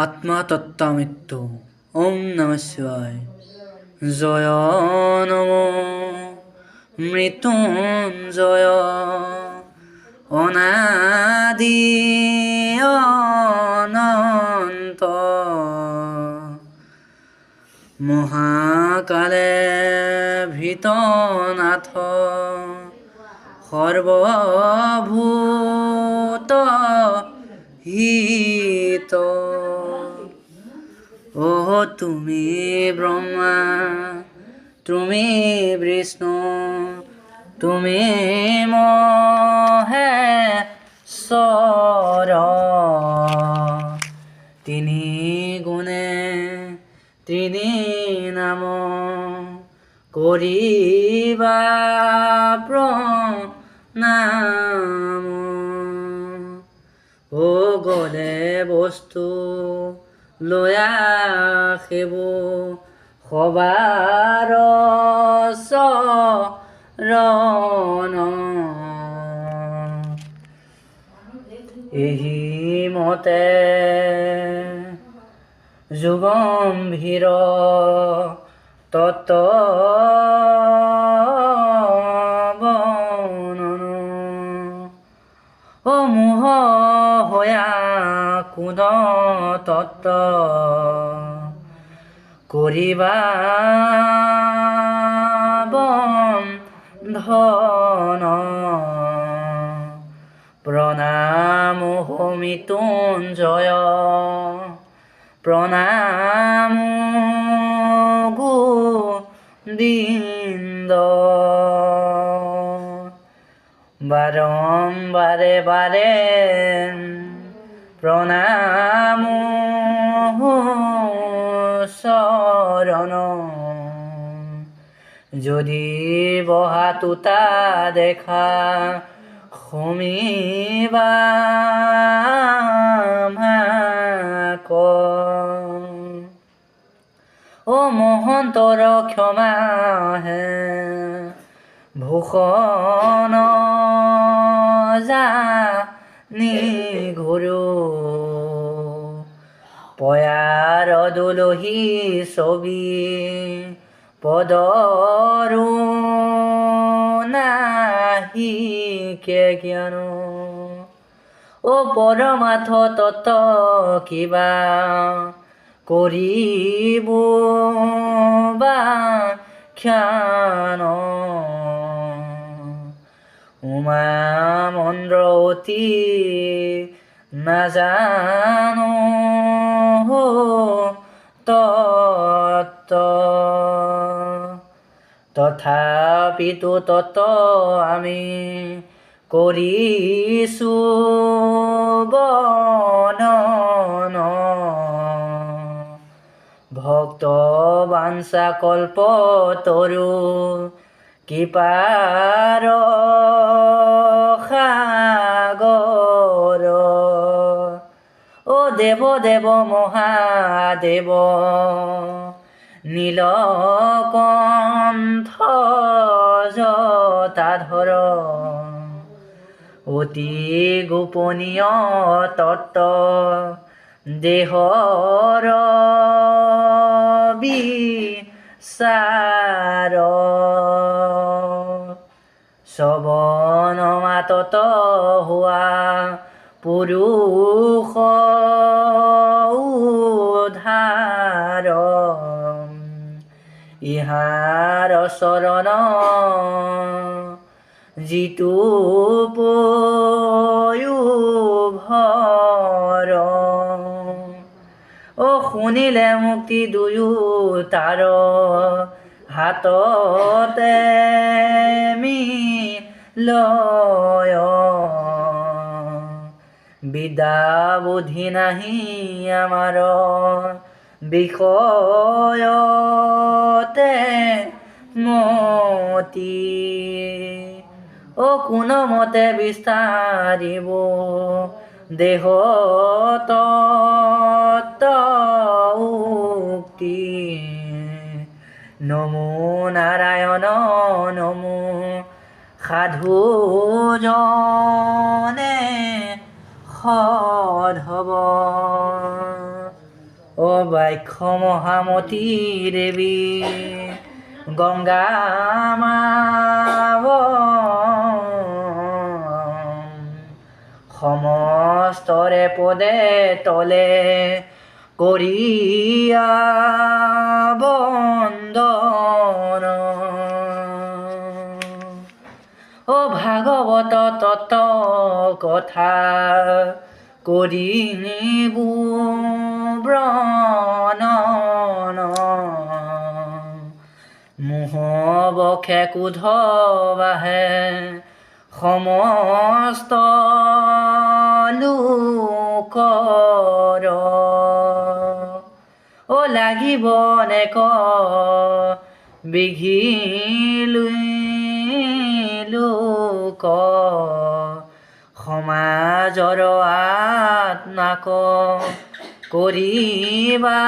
আত্মা তত্ত্বামৃত্যু। ওম নমঃ শিবায়। জয় নম মৃত্যুঞ্জয়, অনাদি অনন্ত, মহাকালে ভীতনাথ, সর্বভূত হিত। ও তুমি ব্রহ্মা, তুমি বিষ্ণু, তুমি মহেশ্বর। তিনি গুণে তিনি নাম, করিবা প্রণাম। ও গলে বস্তু লয়া খেব, সবাৰ চৰণ। এহি মতে যুগম্ভীৰ তত্ত্ব বৰ্ণন। ও মোহ হয়া কোন তত্ত্ব, কৰিবা বন্ধন। প্ৰণাম মৃত্যুঞ্জয়, প্ৰণাম গোবিন্দ। বাৰম্বাৰে বাৰে প্ৰণাম চৰণ। যদি বহা তুতা দেখা, শুনিবা মাক। ও মহন্তৰ ক্ষমা হে ভূষণ, জানি গুৰু। পয়াৰ দুলহী ছবি, পদৰু নাহিকে জ্ঞান। ও পৰমাৰ্থ তত্ত্ব কিবা, কৰিব ব্যাখ্যান। উমা মন্দ্ৰ অতি নাজানো তত্ত্ব, তথাপিতো তত্ত্ব আমি কৰিছো বৰ্ণন। ভক্ত বাঞ্ছা কল্পতৰু, কৃপাৰ সাগৰ। ও দেৱ দেৱ মহাদেৱ, নীলকণ্ঠ জটাধৰ। অতি গোপনীয় তত্ত্ব দেহৰ বিচাৰ। শ্ৰৱণ মাতত হোৱা পুৰুষ উদ্ধাৰ। ইহাৰ চৰণ যিটো পয়োভৰ। ও শুনিলে মুক্তি দুয়ো তাৰ, হাততে মিলয়। বিদ্যা বুদ্ধি নাহি আমাৰ, বিষয়তে মতি। ও কোন মতে বিস্তাৰিব দেহ তত্ত্ব উক্তি। নমো নাৰায়ণ নমো সাধুজনে সধব। অ বাক্য মহামতী দেৱী গংগা মা সমস্তৰে পদে তলে কৰিয়া বন্দন অ ভাগৱত তত্ত্ব কথা কৰিবু ব্ৰণন মোহ বখে কুধ বাহে সমস্ত লোকৰ অ লাগিব নেক বিঘিলৈ লোক সমাজৰ আত্মাক কৰিবা